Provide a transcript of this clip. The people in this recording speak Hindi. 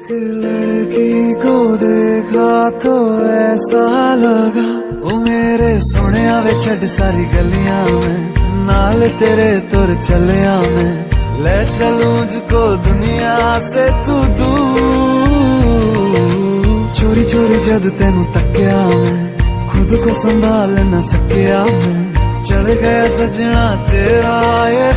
एक लड़की को देखा तो ऐसा लगा वो मेरे सोनिया वे छड़ सारी गलियां में नाल तेरे तुर चलिया मैं ले चलूं मुझको दुनिया से तू दूर। चोरी चोरी जद तेनू तकिया मैं खुद को संभाल न सकिया मैं चढ़ गया सजना तेरा ये